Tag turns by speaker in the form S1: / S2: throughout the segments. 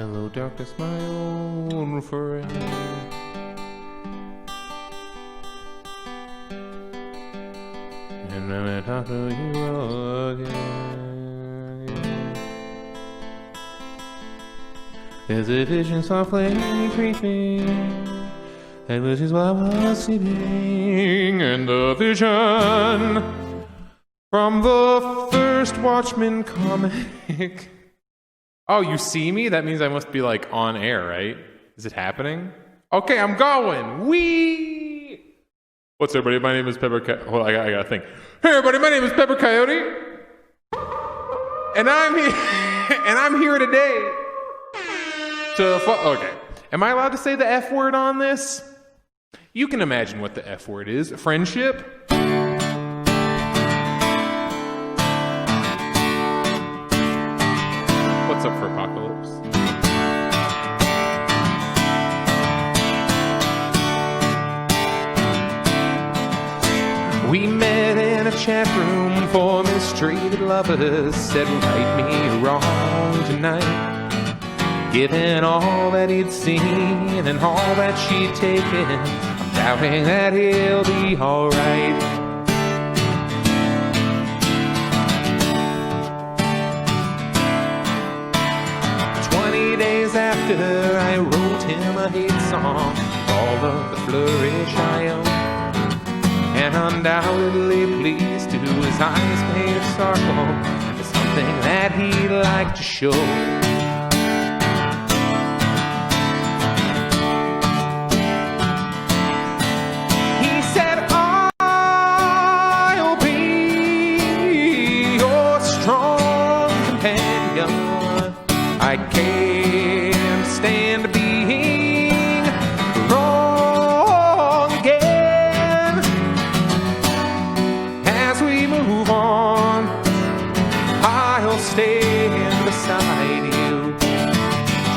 S1: Hello, darkness, my old friend. And I'm gonna talk to you again. There's a vision softly creeping, and this is why I was sleeping. And the vision from the first Watchmen comic. Oh, you see me? That means I must be like on air, right? Is it happening? Okay, I'm going. Wee! What's up, everybody? My name is Pepper Coyote. Well, I gotta think. Hey, everybody, my name is Pepper Coyote. And I'm here, and I'm here today to okay. Am I allowed to say the F word on this? You can imagine what the F word is. Friendship. What's up, Furpocalypse? We met in a chat room for mistreated lovers. Said right me wrong tonight. Given all that he'd seen and all that she'd taken, I'm doubting that he'll be alright. Days after I wrote him a hate song, all of the flourish I own, and undoubtedly pleased to his eyes made of sorrow, is something that he'd like to show. He said, I'll be your strong companion. I can't stand being wrong again. As we move on, I'll stand beside you,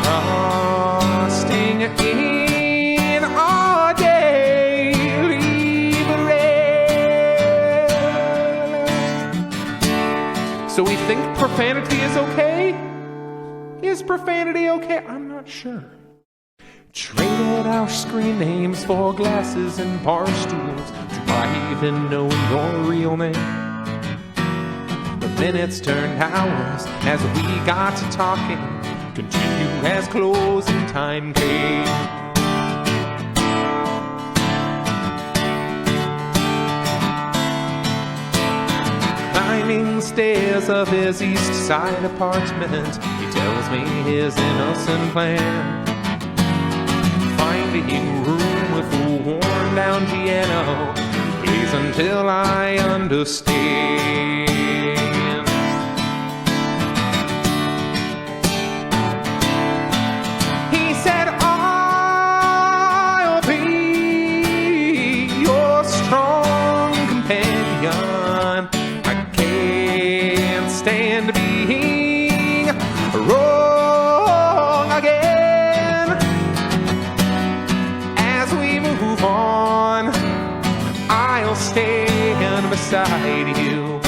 S1: trusting in our daily bread. So we think profanity is okay? Is profanity okay? I'm not sure. Traded our screen names for glasses and bar stools. Do I even know your real name? The minutes turned hours as we got to talking. Continued as closing time came. Climbing stairs of his east side apartment, he tells me his innocent plan. Finding room with a worn down piano, he plays until I understand. He said, I'll be your strong companion. Stand being wrong again. As we move on, I'll stand beside you,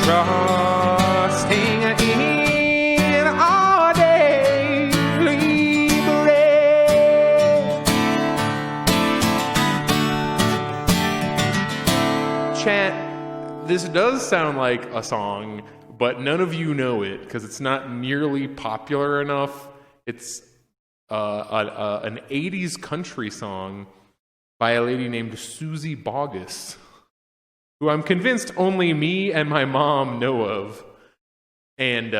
S1: trusting in our daily bread. Chat, this does sound like a song, but none of you know it because it's not nearly popular enough. It's an 80s country song by a lady named Susie Bogus, who I'm convinced only me and my mom know of. And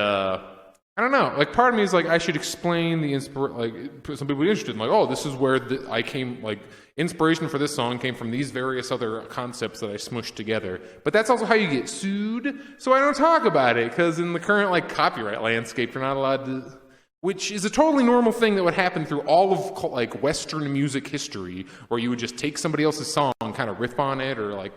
S1: I don't know, like part of me is like I should explain the like some people are interested in like, oh, this is where I came, like inspiration for this song came from these various other concepts that I smushed together. But that's also how you get sued, so I don't talk about it because in the current like copyright landscape, you're not allowed to, which is a totally normal thing that would happen through all of like Western music history, where you would just take somebody else's song and kind of riff on it, or like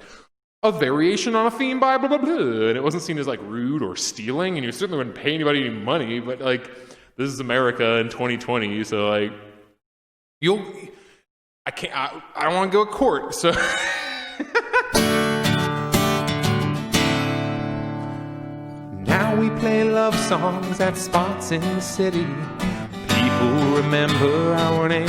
S1: a variation on a theme by blah, blah, blah, and it wasn't seen as like rude or stealing, and you certainly wouldn't pay anybody any money, but like, this is America in 2020, so like, I don't want to go to court, so. Now we play love songs at spots in the city, people remember our name.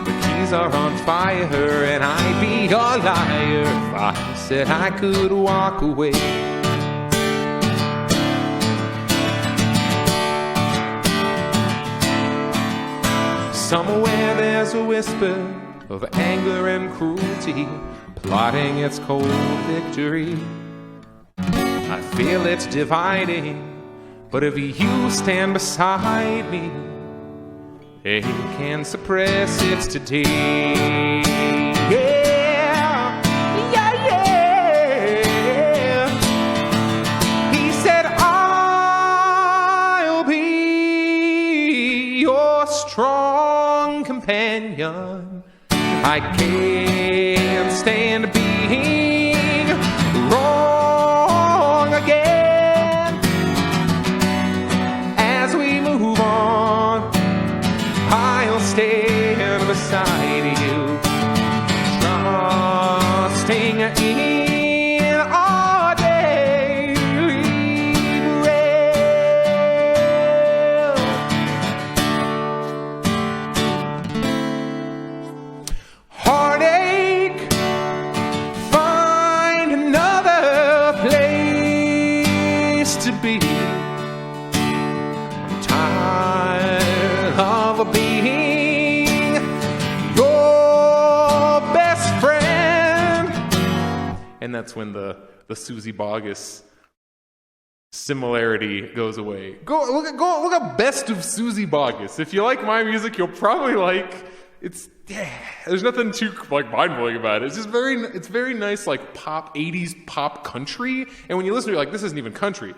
S1: The keys are on fire, and I'd be a liar if I said I could walk away. Somewhere there's a whisper of anger and cruelty, plotting its cold victory. I feel it's dividing, but if you stand beside me, it can suppress it today. Yeah, yeah, yeah. He said, I'll be your strong companion. I can't stand being wrong again. As we move on, I'll stand beside you, trusting in our daily bread. Heartache, find another place to be. I'm tired of being your best friend. And that's when the Susie Boggess similarity goes away. Go look up Best of Susie Boggess. If you like my music, you'll probably like it's. Yeah, there's nothing too like mind-blowing about it. It's just very nice, like pop 80s pop country. And when you listen to it, you're like, this isn't even country.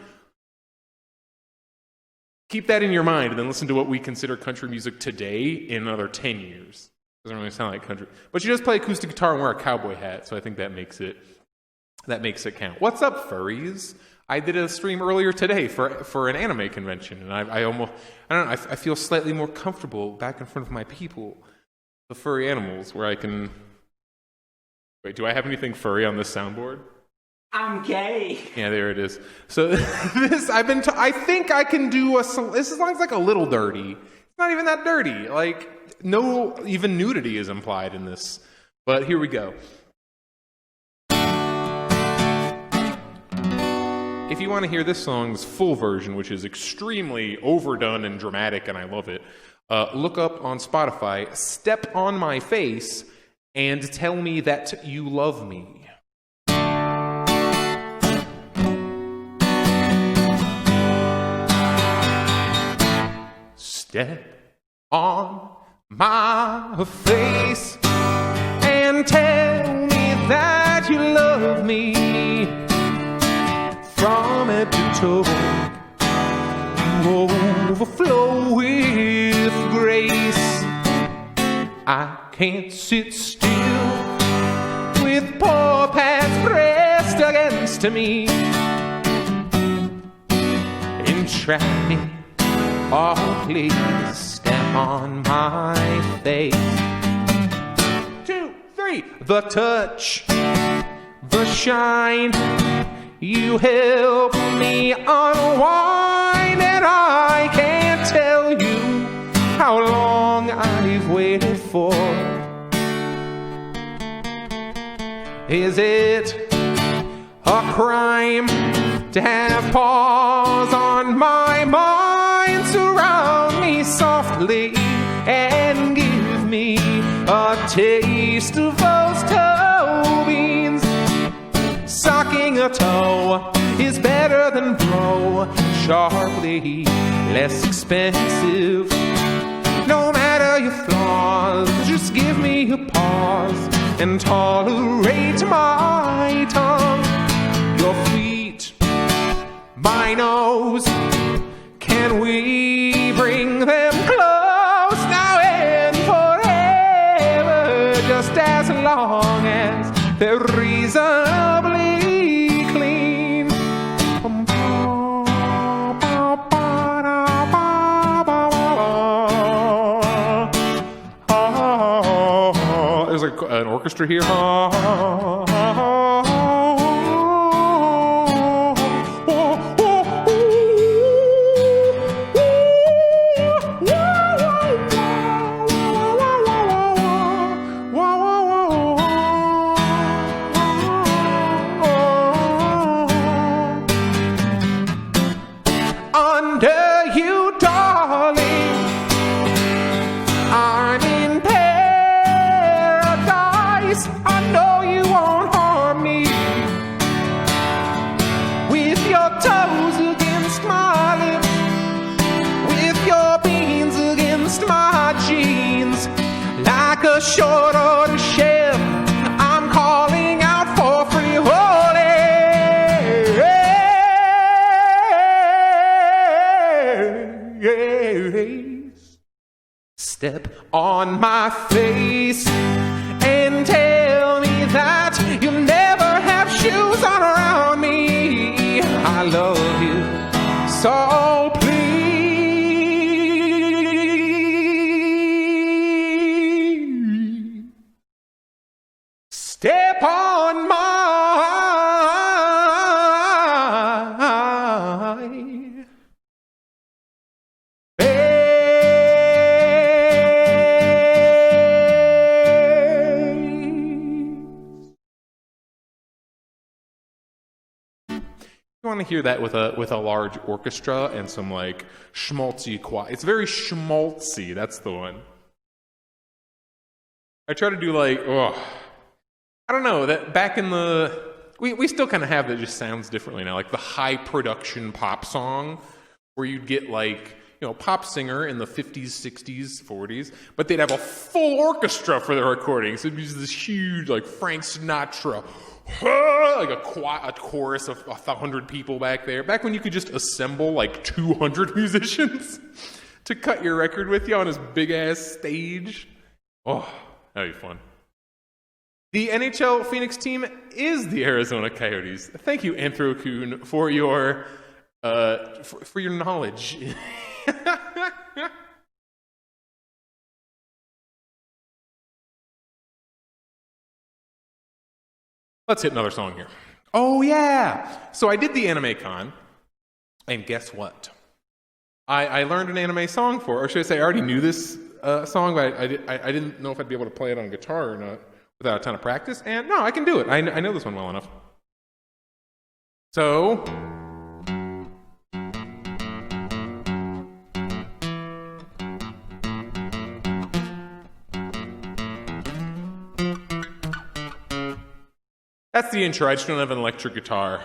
S1: Keep that in your mind, and then listen to what we consider country music today in another 10 years. Doesn't really sound like country, but you just play acoustic guitar and wear a cowboy hat, so I think that makes it count. What's up, furries? I did a stream earlier today for an anime convention, and I feel slightly more comfortable back in front of my people. The furry animals, where I can... Wait, do I have anything furry on this soundboard?
S2: I'm gay.
S1: Yeah, there it is. So this, I think I can do this as long as it's like a little dirty. It's not even that dirty. Like, no, even nudity is implied in this. But here we go. If you want to hear this song's full version, which is extremely overdone and dramatic, and I love it, look up on Spotify, Step on My Face, and Tell Me That You Love Me. Step on my face and tell me that you love me. From head to toe, you overflow with grace. I can't sit still with poor pants pressed against me. Entrap me, oh please, step on my face. 2, 3, the touch, the shine, you help me unwind, and I can't tell you how long I've waited for. Is it a crime to have paws on my mind? Surround me softly and give me a taste of those toe beans. Sucking a toe is better than blow sharply, less expensive. No matter your flaws, just give me a pause and tolerate my tongue. Your feet, my nose, can we bring them close now and forever? Just as long as they're reasonably clean. There's like an orchestra here. Step on my face and tell me that you'll never have shoes on around me. I love you, so please step on my You want to hear that with a large orchestra and some like schmaltzy choir. It's very schmaltzy. That's the one. I try to do like, I don't know, that back in the we still kind of have that just sounds differently now, like the high production pop song where you'd get like, pop singer in the 50s, 60s, 40s, but they'd have a full orchestra for their recording. So it'd be just this huge like Frank Sinatra, like a chorus of 100 people back there. Back when you could just assemble like 200 musicians to cut your record with you on this big-ass stage. Oh, that'd be fun. The NHL Phoenix team is the Arizona Coyotes. Thank you, Anthro-kun, for your knowledge. Let's hit another song here. Oh, yeah. So I did the Anime Con, and guess what? I learned an anime song or should I say I already knew this song, but I didn't know if I'd be able to play it on guitar or not without a ton of practice. And no, I can do it. I know this one well enough. So... that's the intro. I just don't have an electric guitar.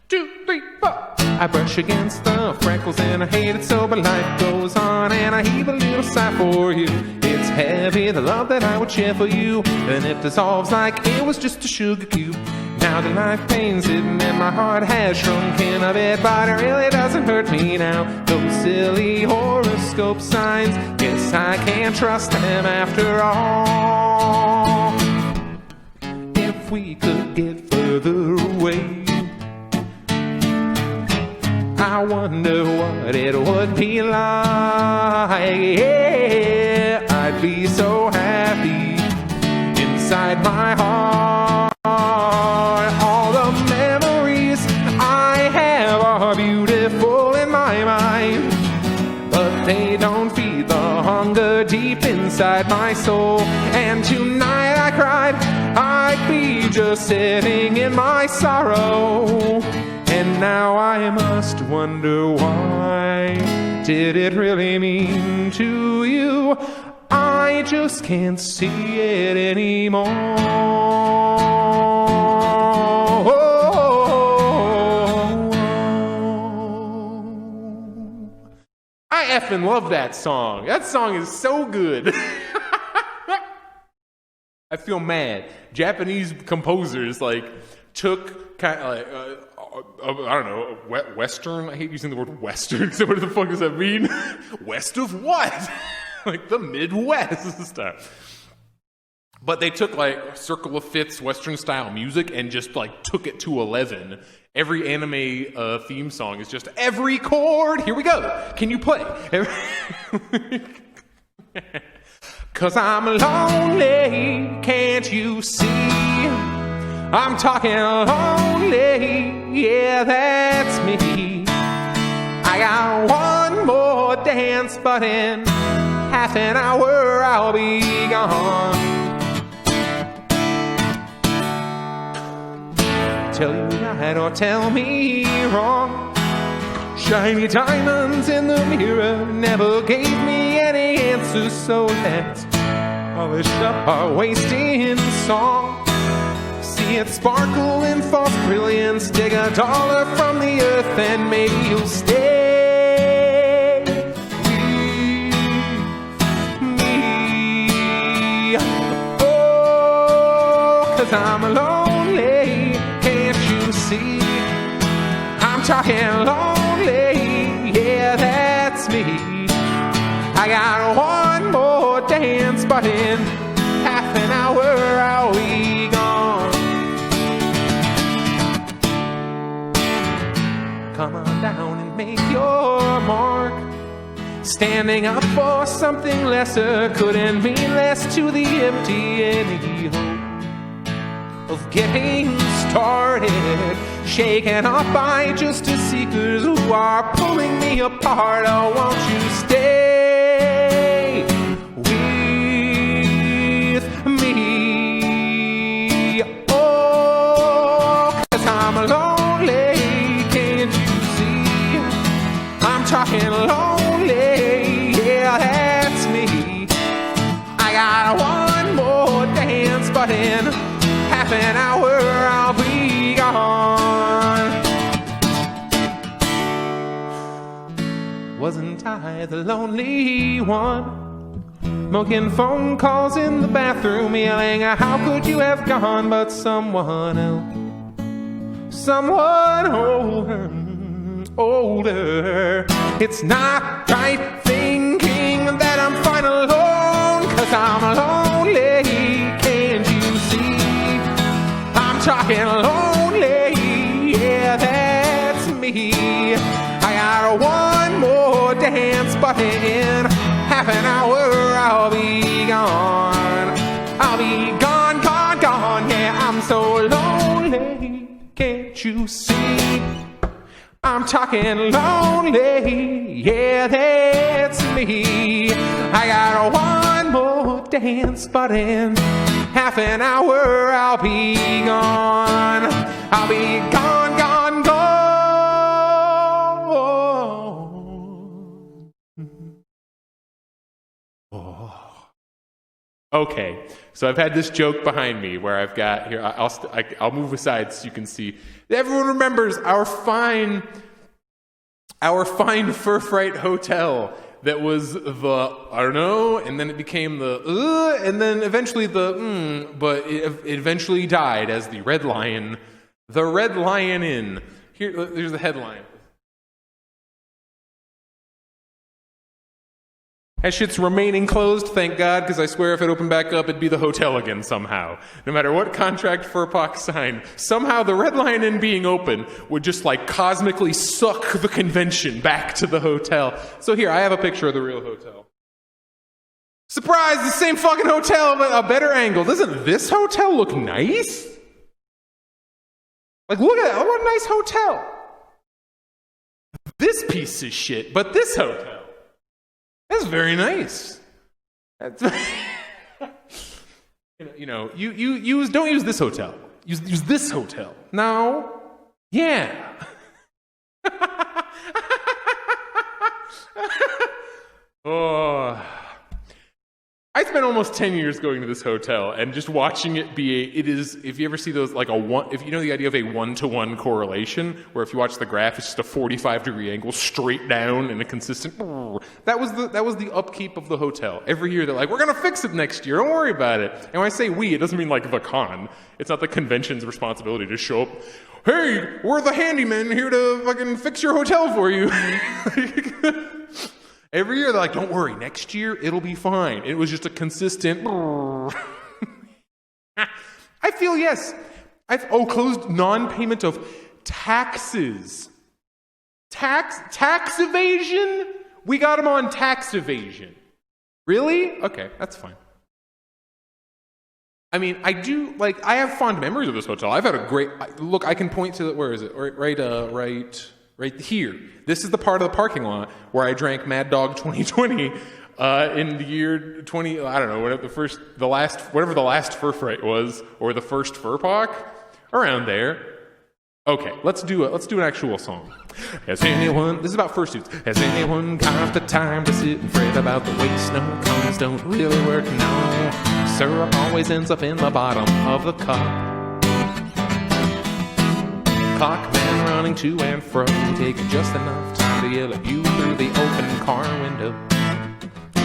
S1: 2, 3, 4. I brush against the freckles and I hate it so, but life goes on and I heave a little sigh for you. It's heavy, the love that I would share for you, and it dissolves like it was just a sugar cube. Now the life pain's hidden and my heart has shrunken a bit, but it really doesn't hurt me now. Those silly horoscope signs, guess I can't trust them after all. If we could get further away, I wonder what it would be like. Yeah, I'd be so happy inside my heart. All the memories I have are beautiful in my mind, but they don't feed the hunger deep inside my soul. And tonight I cried, I'd be just sitting in my sorrow. And now I must wonder why. Did it really mean to you? I just can't see it anymore. I effing love that song. That song is so good. I feel mad. Japanese composers took kind of I don't know, Western. I hate using the word Western. So what the fuck does that mean? West of what? Like the Midwest stuff. But they took Circle of Fifths Western style music and just took it to 11. Every anime theme song is just every chord. Here we go. Can you play? 'Cause I'm lonely, can't you see? I'm talking lonely, yeah, that's me. I got one more dance, but in half an hour I'll be gone. Tell you right or tell me wrong. Shiny diamonds in the mirror never gave me any answers, so let's polish up our wasting song. See it sparkle in false brilliance, dig $1 from the earth and maybe you'll stay with me. Oh, 'cause I'm lonely, can't you see? I'm talking lonely, yeah, that's me. I got one more Standing up for something lesser couldn't mean less to the empty any hope of getting started. Shaken up by justice seekers who are pulling me apart. Oh, won't you stay with me? Oh, 'cause I'm lonely, can't you see? I'm talking lonely, yeah, that's me. I got one more dance, but in half an hour I'll be gone. Wasn't I the lonely one? Making phone calls in the bathroom, yelling, how could you have gone? But someone else, someone older. It's not right thinking that I'm fine alone, 'cause I'm lonely, can't you see? I'm talking lonely, yeah, that's me. I got one more dance, but in half an hour I'll be gone. I'll be gone, gone, gone, yeah, I'm so lonely, can't you see? I'm talking lonely, yeah, that's me. I got one more dance, but in half an hour I'll be gone. I'll be gone, gone, gone. Oh. Okay, so I've had this joke behind me where I've got here. I'll move aside so you can see. Everyone remembers our fine Fur Fright Hotel that was the I don't know, and then it became the and then eventually the but it eventually died as the Red Lion Inn. Here's the headline. That shit's remaining closed, thank God, because I swear if it opened back up, it'd be the hotel again somehow. No matter what contract Furpoc signed, somehow the Red Lion Inn being open would just like cosmically suck the convention back to the hotel. So here, I have a picture of the real hotel. Surprise, the same fucking hotel, but a better angle. Doesn't this hotel look nice? Like, look at that, what a nice hotel. This piece of shit, but this hotel. That's very nice. That's don't use this hotel. Use this hotel. No. Yeah. Oh. I spent almost 10 years going to this hotel and just watching it be if you ever see those, like if you know the idea of a 1-to-1 correlation, where if you watch the graph, it's just a 45-degree angle straight down and a consistent, that was the upkeep of the hotel. Every year they're like, we're going to fix it next year, don't worry about it. And when I say we, it doesn't mean like the con. It's not the convention's responsibility to show up, hey, we're the handymen here to fucking fix your hotel for you. Every year they're like, don't worry, next year it'll be fine. It was just a consistent. I feel yes. Closed non-payment of taxes. Tax evasion? We got them on tax evasion. Really? Okay, that's fine. I mean, I have fond memories of this hotel. I've had a great look. I can point to where is it? Right here. This is the part of the parking lot where I drank Mad Dog 2020 in the year 20. I don't know whatever the last Fur Fright was, or the first Furpoc, around there. Okay, let's do an actual song. This is about fursuits. Has anyone got the time to sit and fret about the way snow cones don't really work? No, syrup always ends up in the bottom of the cup. Clockman running to and fro, taking just enough time to yell at you through the open car window.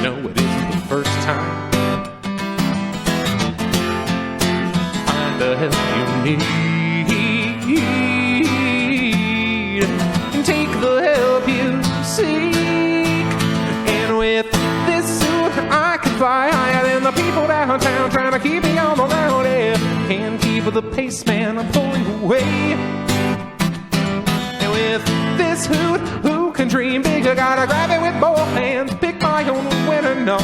S1: No, it isn't the first time. Find the help you need and take the help you seek. And with this suit, I can fly higher than the people downtown trying to keep me on the ground. Yeah, can't keep the pace, man, I'm pulling away. With this hoot, who can dream bigger? Gotta grab it with both hands, pick my own winner. No,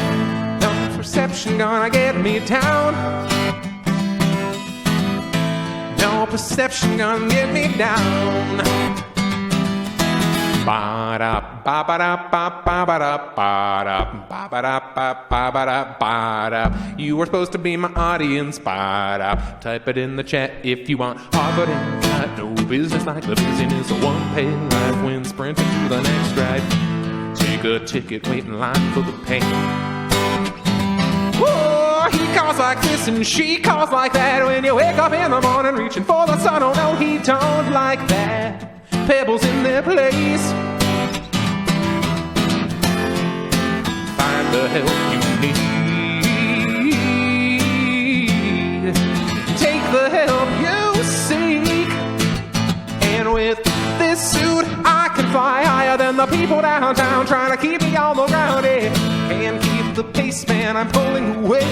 S1: no perception gonna get me down. No perception gonna get me down. You were supposed to be my audience. Type it in the chat if you want. Harvard ain't got no business like the business of one pay life when sprinting to the next ride. Take a ticket, wait in line for the pay. Whoa, he calls like this and she calls like that. When you wake up in the morning reaching for the sun, oh no, he don't like that. Pebbles in their place. Find the help you need. Take the help you seek. And with this suit, I can fly higher than the people downtown trying to keep me on the ground. Yeah. Can't keep the pace, man, I'm pulling away.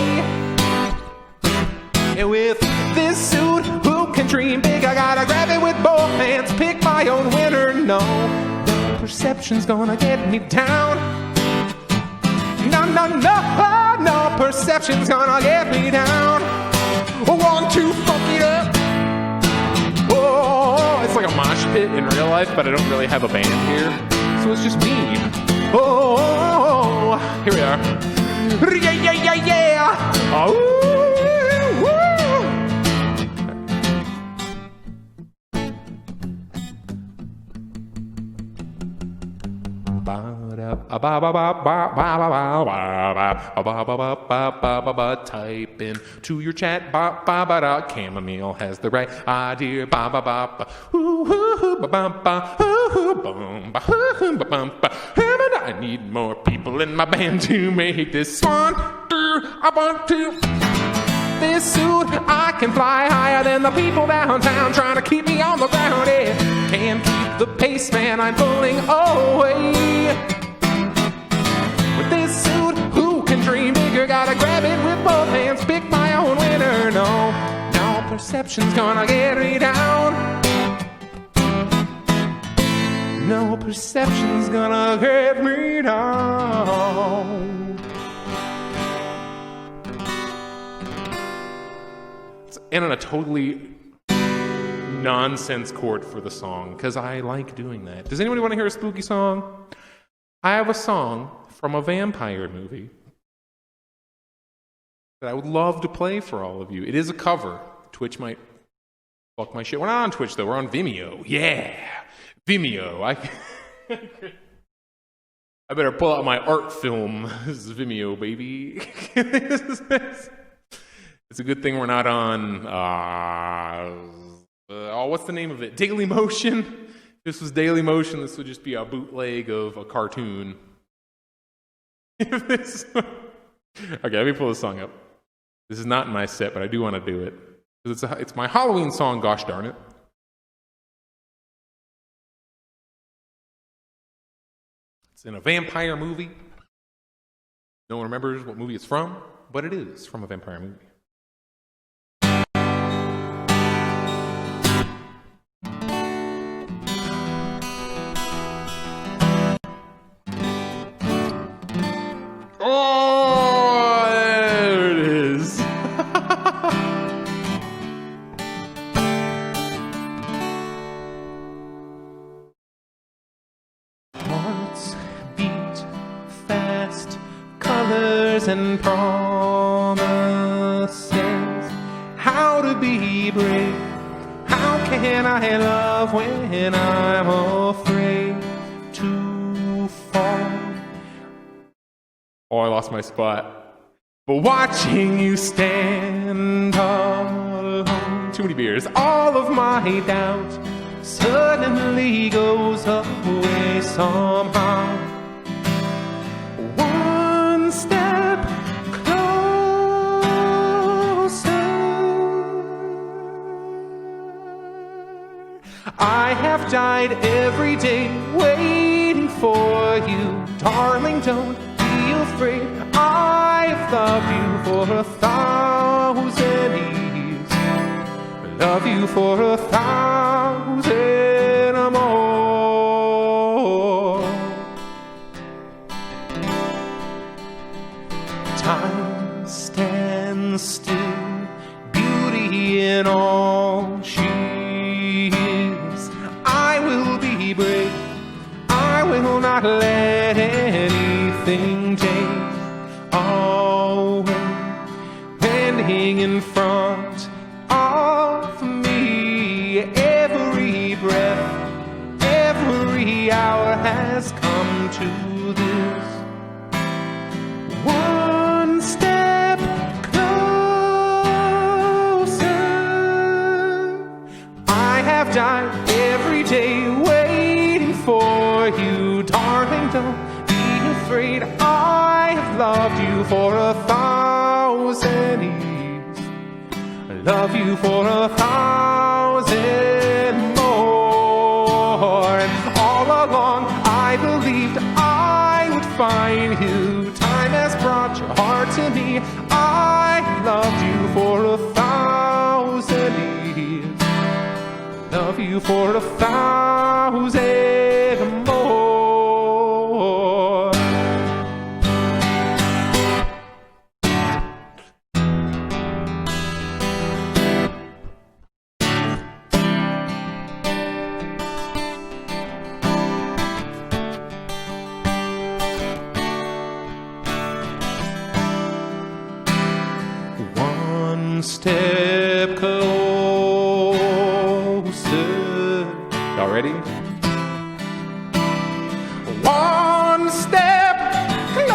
S1: And with this suit, who can dream big? I gotta grab it with both hands, pick my own winner. No, no perception's gonna get me down. No, no, no, no perception's gonna get me down. 1, 2, funk it up. Oh, it's like a mosh pit in real life, but I don't really have a band here, so it's just me. Oh, here we are. Yeah, yeah, yeah, yeah. Oh. Type in to your chat. Chamomile has the right idea. I need more people in my band to make this one. I want to. This suit, I can fly higher than the people downtown trying to keep me on the ground. Yeah. Can't keep the pace, man, I'm pulling away. With this suit, who can dream bigger? Gotta grab it with both hands, pick my own winner. No, no perception's gonna get me down. No perception's gonna get me down. And on a totally nonsense chord for the song, because I like doing that. Does anybody want to hear a spooky song? I have a song from a vampire movie that I would love to play for all of you. It is a cover. Twitch might fuck my shit. We're not on Twitch, though. We're on Vimeo. Yeah! Vimeo. I better pull out my art film. This is Vimeo, baby. It's a good thing we're not on, what's the name of it? Daily Motion? If this was Daily Motion, this would just be a bootleg of a cartoon. Okay, let me pull this song up. This is not in my set, but I do want to do it. It's my Halloween song, gosh darn it. It's in a vampire movie. No one remembers what movie it's from, but it is from a vampire movie. Oh, there it is. Hearts beat fast, colors and promises. How to be brave? How can I love when I'm afraid to fall? Oh, I lost my spot. But watching you stand alone, too many beers, all of my doubt suddenly goes away somehow. One step closer. I have died every day waiting for you. Darling, don't be afraid. I've loved you for 1,000 years. Love you for 1,000 more. has come to this. One step closer. I have died every day waiting for you, darling, don't be afraid. I have loved you for 1,000 years. I love you for 1,000 more. And all along I believed I would find you. Time has brought your heart to me. I loved you for 1,000 years. Love you for 1,000 more. One step closer. Y'all ready? One step closer.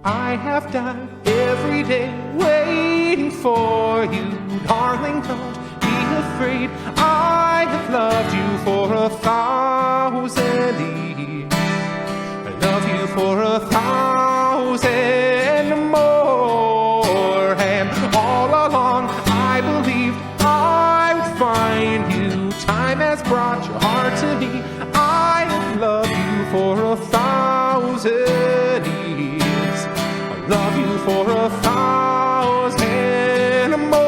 S1: I have died every day waiting for you, darling, don't be afraid. I have loved you for 1,000 years. I love you for 1,000 more. And all along I believed I would find you. Time has brought your heart to me. I love you for 1,000 years. I love you for 1,000 more.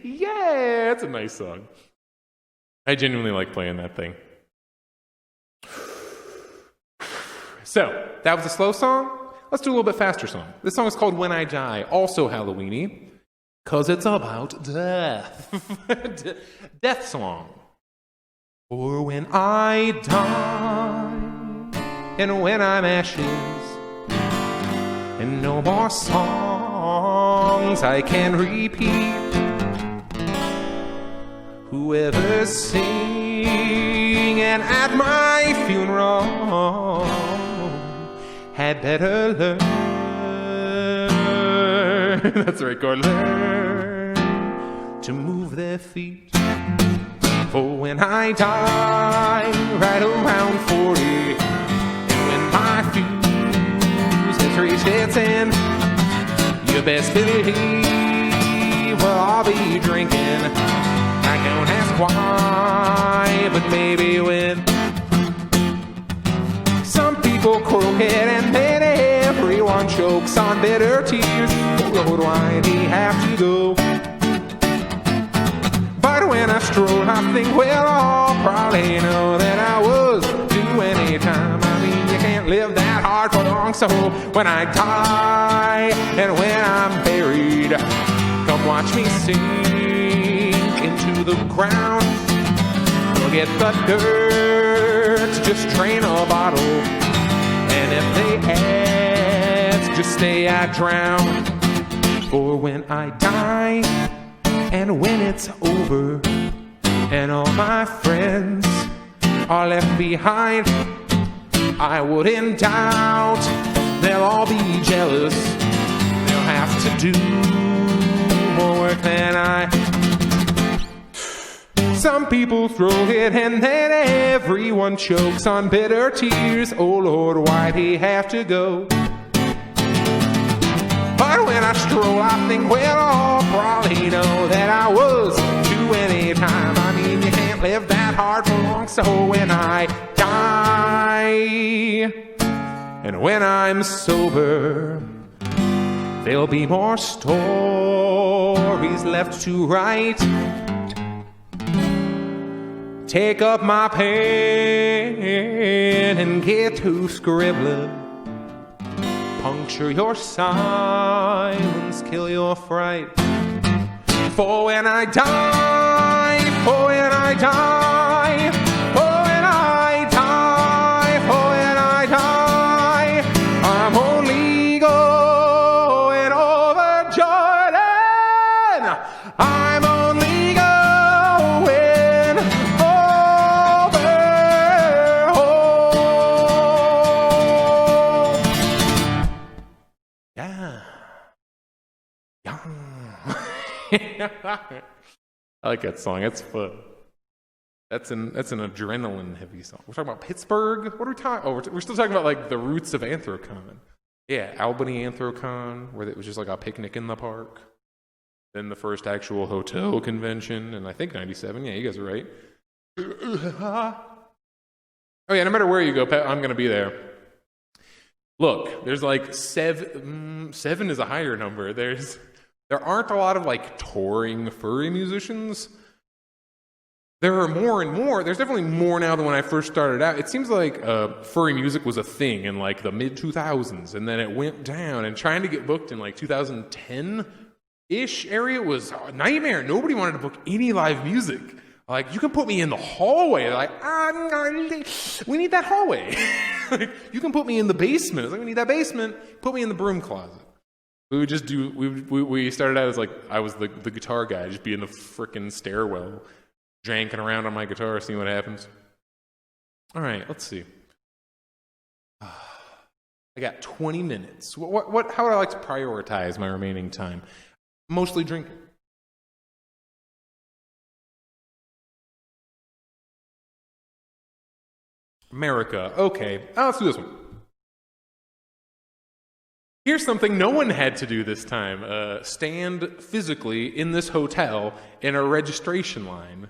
S1: Yeah, it's a nice song. I genuinely like playing that thing. So, that was a slow song. Let's do a little bit faster song. This song is called When I Die, also Halloweeny, because it's about death. Death song. For when I die, and when I'm ashes, and no more songs I can repeat, whoever's singing at my funeral had better learn. That's right, Gordon. Learn to move their feet. For when I die, right around 40, and when my fuse has reached its end, you best believe we'll all be drinking. I don't ask why, but maybe when. Some people croak it, and then everyone chokes on bitter tears. Oh Lord, why'd he have to go? But when I stroll, I think we'll all probably know that I was due any time. I mean, you can't live that hard for long. So when I die and when I'm buried, come watch me sink into the ground. Forget the dirt, just drain a bottle. And if they ask, just say I drown. For when I die and when it's over, and all my friends are left behind, I wouldn't doubt they'll all be jealous. They'll have to do more work than I. Some people throw it, and then everyone chokes on bitter tears. Oh Lord, why'd he have to go? But when I stroll, I think we'll all probably know that I was due any time. I mean, you can't live that hard for long. So when I die and when I'm sober, there'll be more stories left to write. take up my pen and get to scribbling. Puncture your silence, kill your fright. For when I die, for when I die, for when I die, for when I die, I'm only going over Jordan. I'm only going over home. Yeah. I like that song. That's fun. That's an adrenaline heavy song. We're talking about Pittsburgh. What are we talking? Oh, we're still talking about like the roots of Anthrocon. Yeah, Albany Anthrocon, where it was just like a picnic in the park. Then the first actual hotel convention, and I think '97. Yeah, you guys are right. Oh yeah, no matter where you go, Pat, I'm gonna be there. Look, there's like seven. Seven is a higher number. There aren't a lot of like touring furry musicians. There are more and more. There's definitely more now than when I first started out. It seems like furry music was a thing in like the mid 2000s, and then it went down. And trying to get booked in like 2010-ish area was a nightmare. Nobody wanted to book any live music. Like, you can put me in the hallway. Like, we need that hallway. Like, you can put me in the basement. It's like, we need that basement. Put me in the broom closet. We would just do, we started out as like, I was the guitar guy, just be in the frickin' stairwell, janking around on my guitar, seeing what happens. All right, let's see. I got 20 minutes. How would I like to prioritize my remaining time? Mostly drinking. America. Okay, let's do this one. Here's something no one had to do this time. Stand physically in this hotel in a registration line.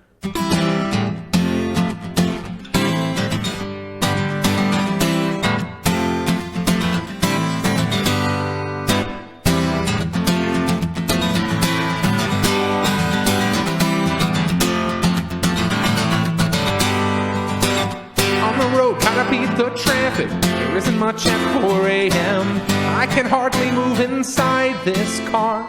S1: On the road, gotta beat the traffic. There isn't much at 4 a.m. I can hardly move inside this car.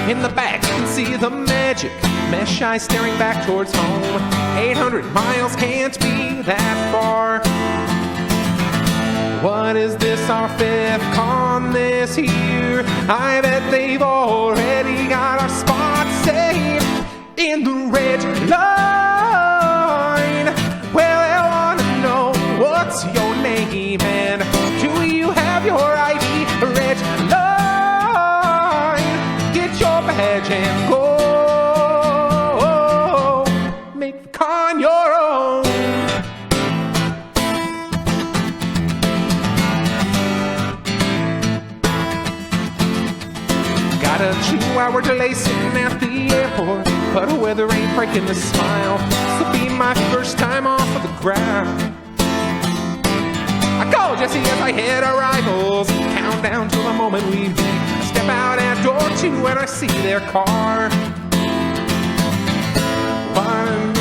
S1: In the back, you can see the magic. Mesh eye staring back towards home. 800 miles can't be that far. What is this, our 5th con this year? I bet they've already got our spot saved in the red line. Well, I want to know, what's your name and do you have your ID? Red line, get your badge and go. Make the con your own. Got a 2-hour delay sitting at the airport, but the weather ain't breaking the smile. This'll be my first time off of the ground. I call Jesse as I hit arrivals. Countdown to the moment we meet. Step out at door 2 and I see their car. One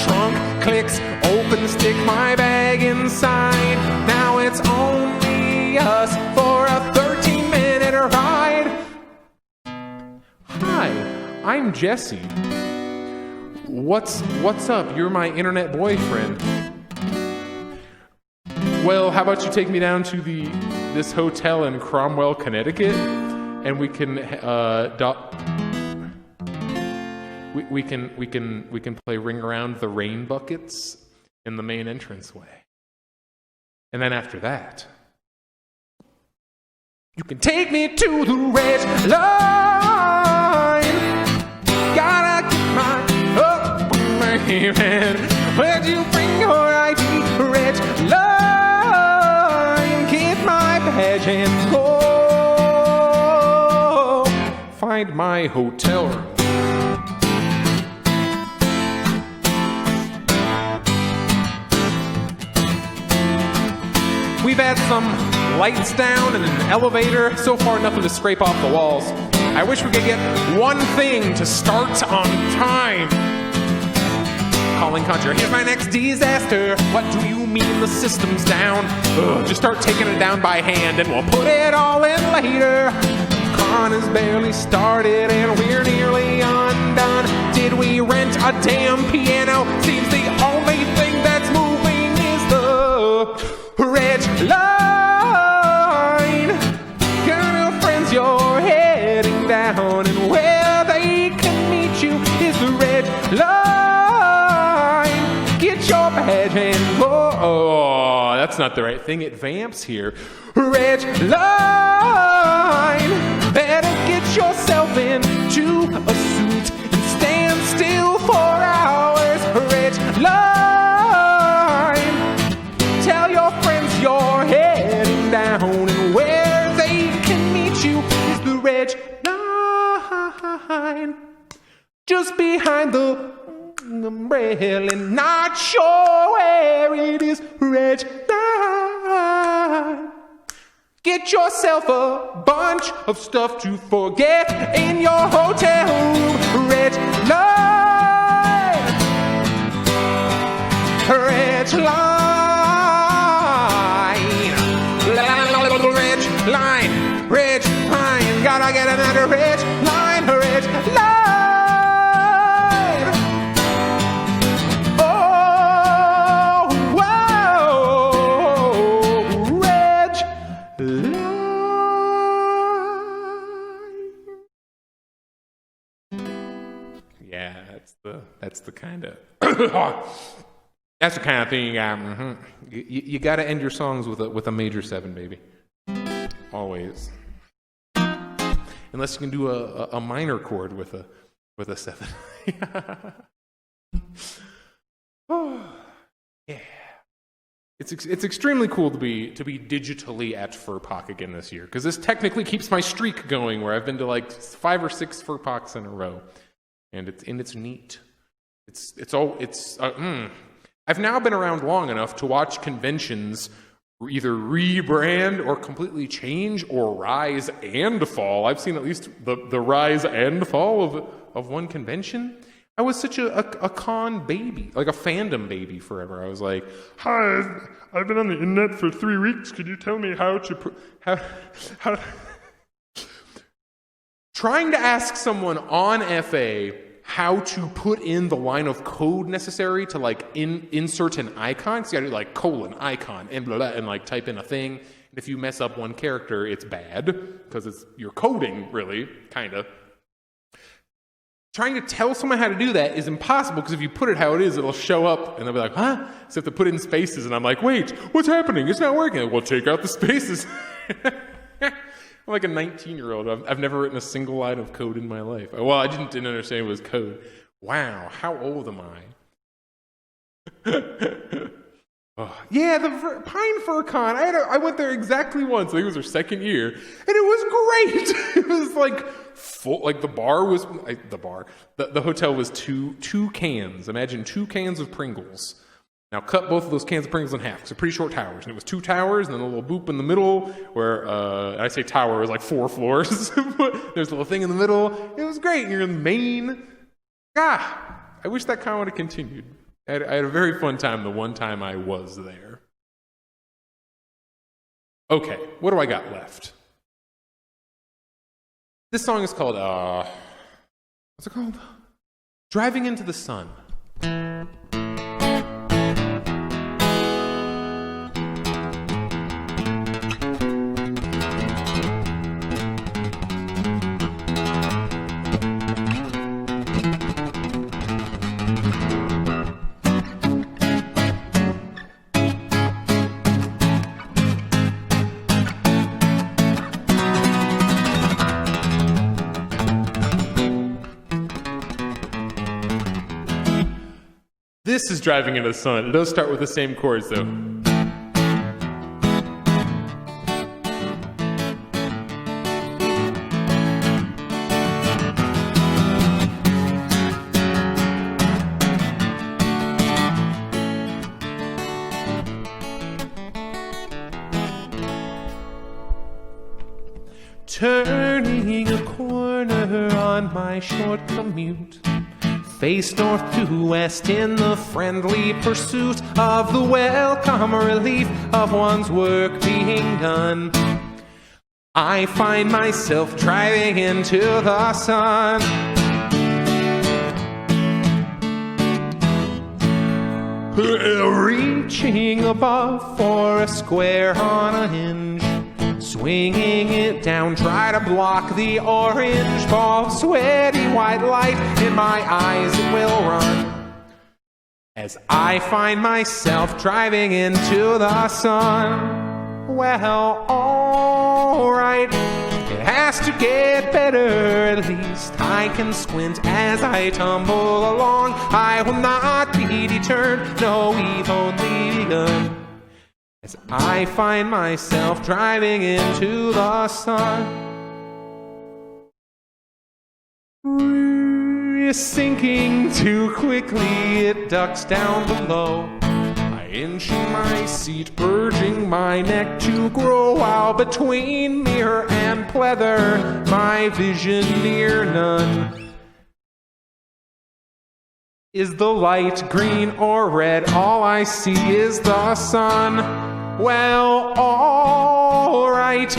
S1: trunk clicks open, stick my bag inside. Now it's only us for a 13-minute ride. Hi, I'm Jesse. What's up? You're my internet boyfriend. Well, how about you take me down to this hotel in Cromwell, Connecticut, and we can we can play Ring Around the Rain Buckets in the main entranceway. And then after that, you can take me to the red line. Gotta get my man. Where'd you bring your ID? Red line. And go find my hotel room. We've had some lights down and an elevator. So far, nothing to scrape off the walls. I wish we could get one thing to start on time. calling Contra. Here's my next disaster. What do you mean the system's down? Ugh, just start taking it down by hand and we'll put it all in later. Con is barely started and we're nearly undone. Did we rent a damn piano? Seems the only thing that's moving is the red line. Colonel friends, you're heading down, and where they can meet you is the red line. Get your badge and go. Oh, that's not the right thing. It vamps here. Red line. Better get yourself into a suit and stand still for hours. Red line. Tell your friends you're heading down, and where they can meet you is the red line. Just behind the umbrella, and not sure where it is. Red line. Get yourself a bunch of stuff to forget in your hotel room. Red line. Red line. Red line. Red line. Gotta get another red line. Red line. Yeah, that's the kind of that's the kind of thing you got to end your songs with a major 7, baby. Always, unless you can do a minor chord with a 7. Oh, yeah. It's extremely cool to be digitally at Furpoc again this year, because this technically keeps my streak going where I've been to like 5 or 6 Furpocs in a row. And it's neat. I've now been around long enough to watch conventions either rebrand or completely change or rise and fall. I've seen at least the rise and fall of one convention. I was such a con baby, like a fandom baby forever. I was like, "Hi, I've been on the internet for 3 weeks. Could you tell me how to how?" Trying to ask someone on FA how to put in the line of code necessary to like insert an icon. So you gotta do like :icon and blah, blah, and like type in a thing. And if you mess up one character, it's bad because you're coding, really, kind of. Trying to tell someone how to do that is impossible because if you put it how it is, it'll show up and they'll be like, huh? So you have to put in spaces, and I'm like, wait, what's happening? It's not working. Well, take out the spaces. I'm like a 19-year-old. I've never written a single line of code in my life. Well, I didn't understand it was code. Wow, how old am I? Oh, yeah, the Pine Fur Con. I went there exactly once. I think it was our second year, and it was great. It was like full. Like the hotel was two cans. Imagine 2 cans of Pringles. Now cut both of those cans of Pringles in half, because they're pretty short towers. And it was 2 towers, and then a little boop in the middle, where, I say tower, it was like 4 floors. There's a little thing in the middle. It was great. You're in the main. I wish that con would have continued. I had a very fun time the one time I was there. Okay, what do I got left? This song is called, what's it called? Driving into the Sun. This is Driving into the Sun. It does start with the same chords, though. Turning a corner on my short commute, face north to west in the friendly pursuit of the welcome relief of one's work being done. I find myself driving into the sun. Reaching above for a square on a hinge, swinging it down, try to block the orange ball of sweaty white light in my eyes. It will run as I find myself driving into the sun. Well, alright, it has to get better, at least I can squint as I tumble along. I will not be deterred, no, we've only begun, as I find myself driving into the sun. Sinking too quickly, it ducks down below. I inch in my seat, urging my neck to grow, while between mirror and pleather, my vision near none. Is the light green or red? All I see is the sun. Well, alright,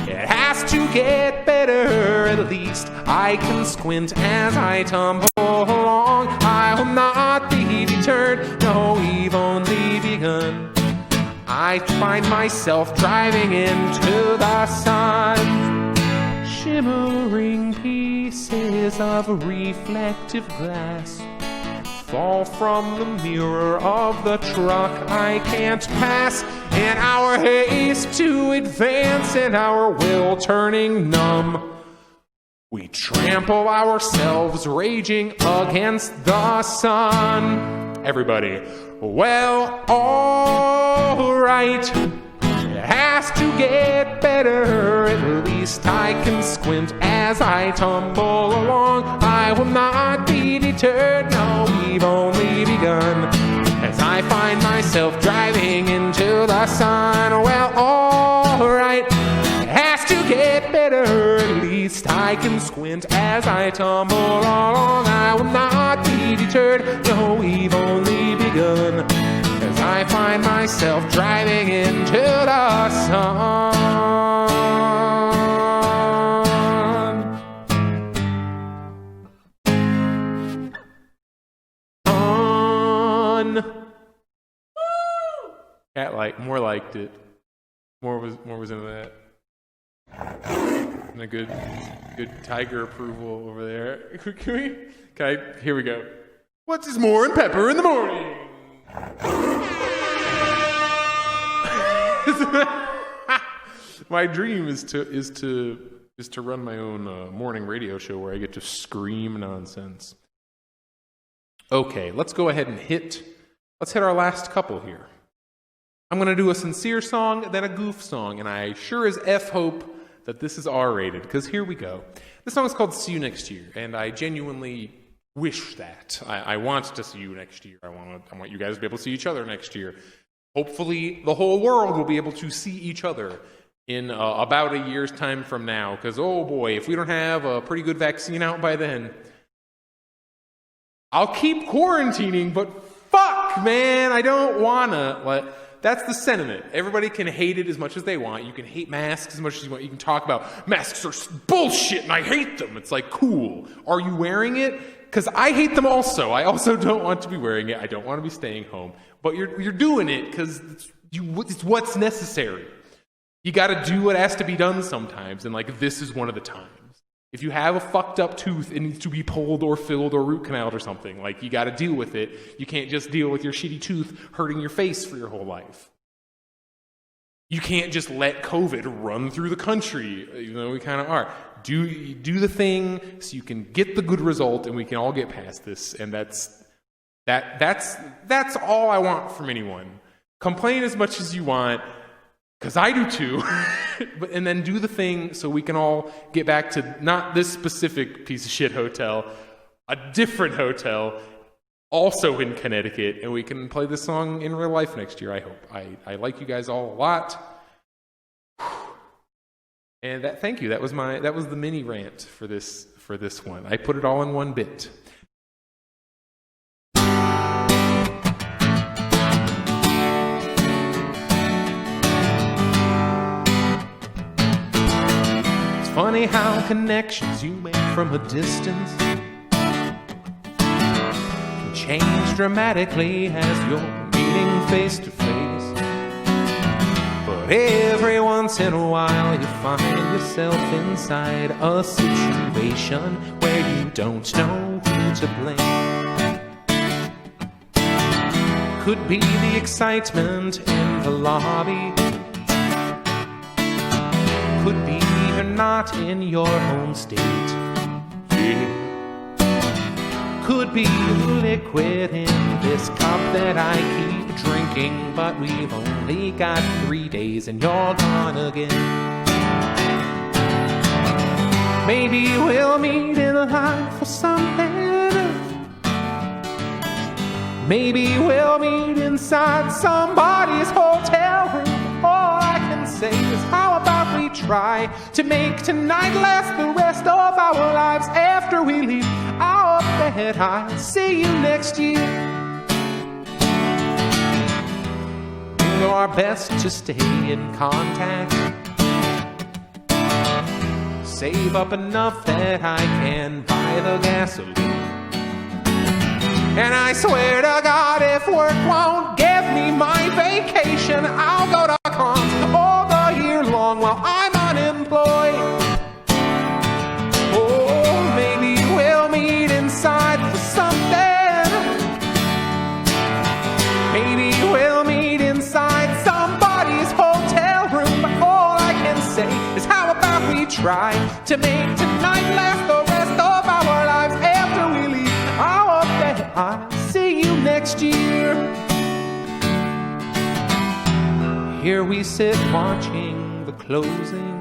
S1: it has to get better, at least I can squint as I tumble along. I will not be deterred, no, we've only begun. I find myself driving into the sun. Shimmering pieces of reflective glass fall from the mirror of the truck I can't pass, in our haste to advance and our will turning numb. We trample ourselves, raging against the sun. Everybody, well, alright, it has to get better, at least I can squint as I tumble along. I will not be deterred, no, we've only begun, as I find myself driving into the sun. Well, alright, it has to get better, at least I can squint as I tumble along. I will not be deterred, no, we've only begun, as I find myself driving into the sun. Cat more liked it. More was into that. And a good tiger approval over there. Here we go. What's his more and pepper in the morning? My dream is to run my own morning radio show where I get to scream nonsense. Okay, let's go ahead and hit our last couple here. I'm going to do a sincere song, then a goof song, and I sure as F hope that this is R-rated, because here we go. This song is called See You Next Year, and I genuinely wish that. I want to see you next year. I want you guys to be able to see each other next year. Hopefully, the whole world will be able to see each other in about a year's time from now, because, oh boy, if we don't have a pretty good vaccine out by then, I'll keep quarantining, but fuck, man, I don't wanna. That's the sentiment. Everybody can hate it as much as they want. You can hate masks as much as you want. You can talk about masks are bullshit and I hate them. It's like, cool. Are you wearing it? Because I hate them also. I also don't want to be wearing it. I don't want to be staying home. But you're doing it because it's what's necessary. You got to do what has to be done sometimes, and this is one of the times. If you have a fucked up tooth, it needs to be pulled or filled or root canaled or something. You got to deal with it. You can't just deal with your shitty tooth hurting your face for your whole life. You can't just let COVID run through the country, even though we kind of are. Do the thing so you can get the good result, and we can all get past this. And that's all I want from anyone. Complain as much as you want, because I do too. And then do the thing so we can all get back to not this specific piece of shit hotel, a different hotel, also in Connecticut, and we can play this song in real life next year, I hope. I like you guys all a lot. And thank you. That was the mini rant for this one. I put it all in one bit. funny how connections you make from a distance can change dramatically as you're meeting face to face. But every once in a while you find yourself inside a situation where you don't know who to blame. Could be the excitement in the lobby, could be you're not in your home state. Yeah. Could be liquid in this cup that I keep drinking, but we've only got 3 days and you're gone again. Maybe we'll meet in line for something. Maybe we'll meet inside somebody's hotel room. All I can say is, how about we try to make tonight last the rest of our lives? After we leave our bed, I'll see you next year. Do our best to stay in contact. Save up enough that I can buy the gasoline. And I swear to God, if work won't give me my vacation, I'll go to cons all the year long while I'm unemployed. Oh, maybe we'll meet inside for something. Maybe we'll meet inside somebody's hotel room. But all I can say is, how about we try to make tonight last the rest of our lives? After we leave our bed, I'll see you next year. Here we sit watching the closing.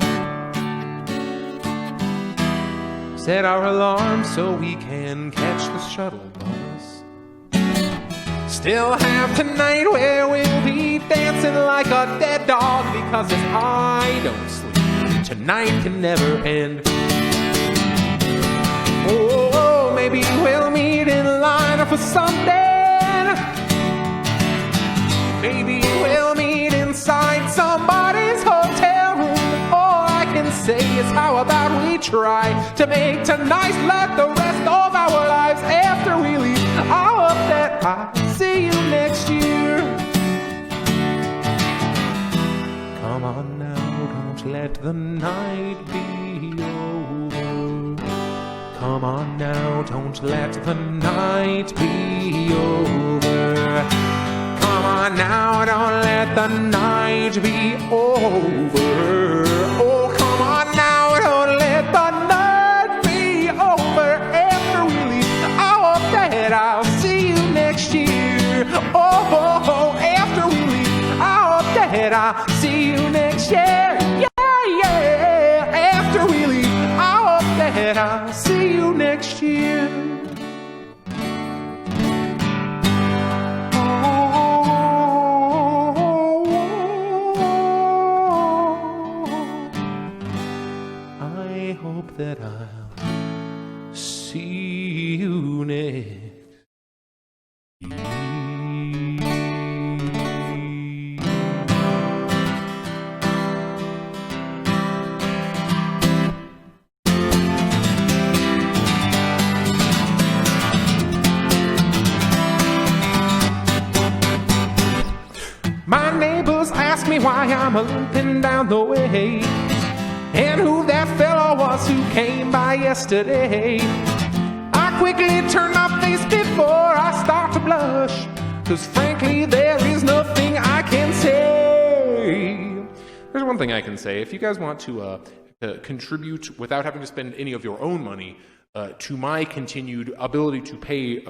S1: Set our alarm so we can catch the shuttle bus. Still have tonight where we'll be dancing like a dead dog, because if I don't sleep, tonight can never end. Oh, maybe we'll meet in line for something. Maybe we'll meet inside somebody's hotel room. All I can say is, how about we try to make tonight like the rest of our lives? After we leave our bed, I'll see you next year. Come on now, don't let the night be over. Come on now, don't let the night be over. Come on now, don't let the night be over. Oh, come on now, don't let the night be over. After we leave our bed, I'll see you next year. Oh, after we leave our bed, I'll see you next year. Yeah, yeah. After we leave our bed, I'll see you next year. I hope that I'll see you next year. My neighbors ask me why I'm limping down the way, and who that fellow was who came by yesterday. I quickly turn my face before I start to blush, 'cause frankly there is nothing I can say. There's one thing I can say. If you guys want to contribute without having to spend any of your own money to my continued ability to pay,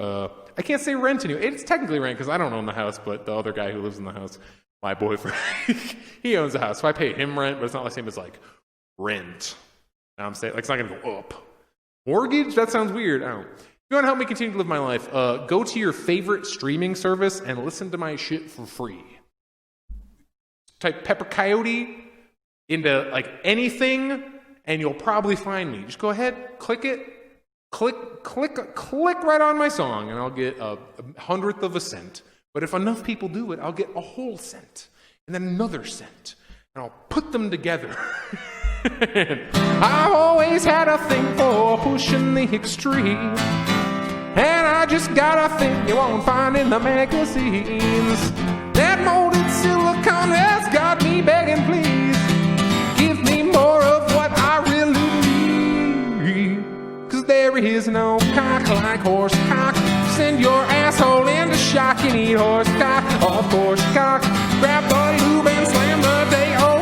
S1: I can't say rent anymore. It's technically rent because I don't own the house, but the other guy who lives in the house, my boyfriend, he owns the house. So I pay him rent, but it's not the same as like rent. Now I'm saying, like, it's not going to go up. Mortgage? That sounds weird. I don't know. If you want to help me continue to live my life, go to your favorite streaming service and listen to my shit for free. Type Pepper Coyote into like anything, and you'll probably find me. Just go ahead, click it, click right on my song, and I'll get a 100th of a cent. But if enough people do it, I'll get a whole cent, and then another cent, and I'll put them together. I've always had a thing for pushing the extreme, and I just got a thing you won't find in the magazines. That molded silicone has got me begging, please, give me more of what I really need. 'Cause there is no cock like horse cock. Send your asshole into shock and eat horse cock. Of course, cock. Grab the lube and slam the day. Oh,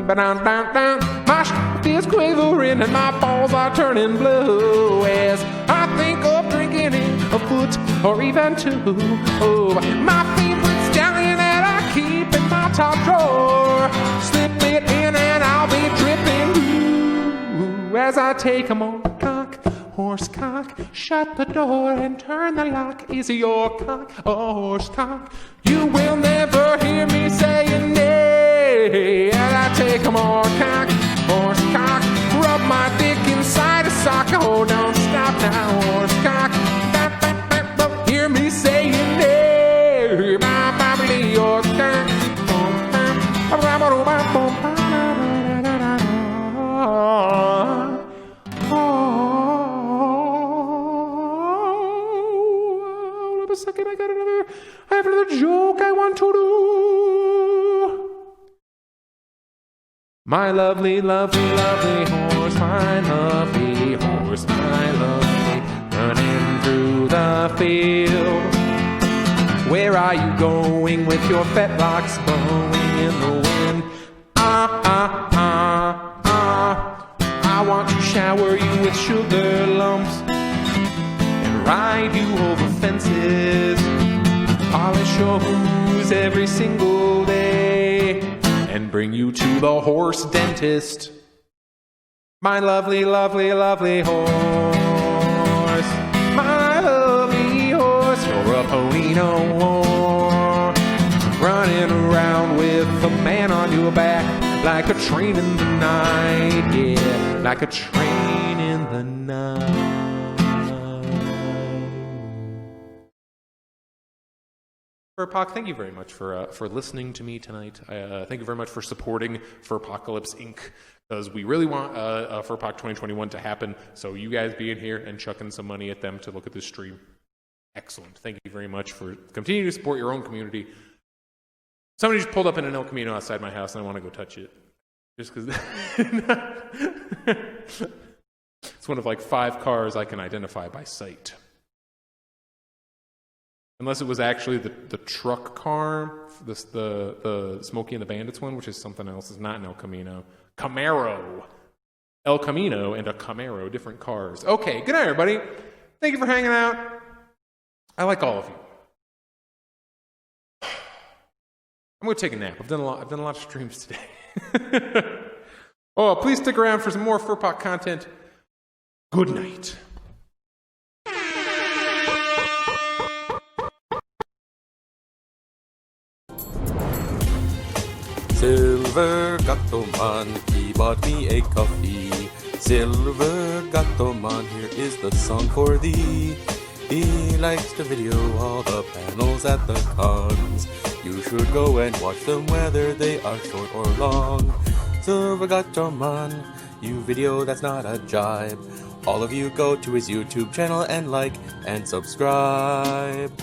S1: ba-dum, dum, dum. My shit is quivering and my balls are turning blue as I think of drinking in a foot or even two. Oh, my favorite stallion that I keep in my top drawer. Slip it in and I'll be dripping blue as I take 'em on cock. Horse cock, shut the door and turn the lock. Is your cock a horse cock? You will never hear me saying nay. And I take a more cock, horse cock. Rub my dick inside a sock. Oh, don't stop now, horse cock. Don't hear me saying nay. Probably your cock. Second, I have another joke I want to do. My lovely, lovely, lovely horse, my lovely horse, my lovely, running through the field. Where are you going with your fetlocks blowing in the wind? I want to shower you with sugar lumps, ride you over fences, polish your hooves every single day, and bring you to the horse dentist. My lovely, lovely, lovely horse, my lovely horse, you're a pony no more, running around with a man on your back like a train in the night, yeah, like a train in the night. Furpoc, thank you very much for listening to me tonight. Thank you very much for supporting Furpocalypse Inc. Because we really want Furpoc 2021 to happen. So you guys being here and chucking some money at them to look at this stream, excellent. Thank you very much for continuing to support your own community. Somebody just pulled up in an El Camino outside my house, and I want to go touch it, just because it's one of like 5 cars I can identify by sight. Unless it was actually the truck car, the Smokey and the Bandits one, which is something else. It's not an El Camino. Camaro. El Camino and a Camaro, different cars. Okay, good night, everybody. Thank you for hanging out. I like all of you. I'm going to take a nap. I've done a lot of streams today. Oh, please stick around for some more Furpoc content. Good night.
S3: Silver Gato Man, he bought me a coffee. Silver Gato Man, here is the song for thee. He likes to video all the panels at the cons. You should go and watch them whether they are short or long. Silver Gato Man, you video that's not a jibe. All of you go to his YouTube channel and like and subscribe.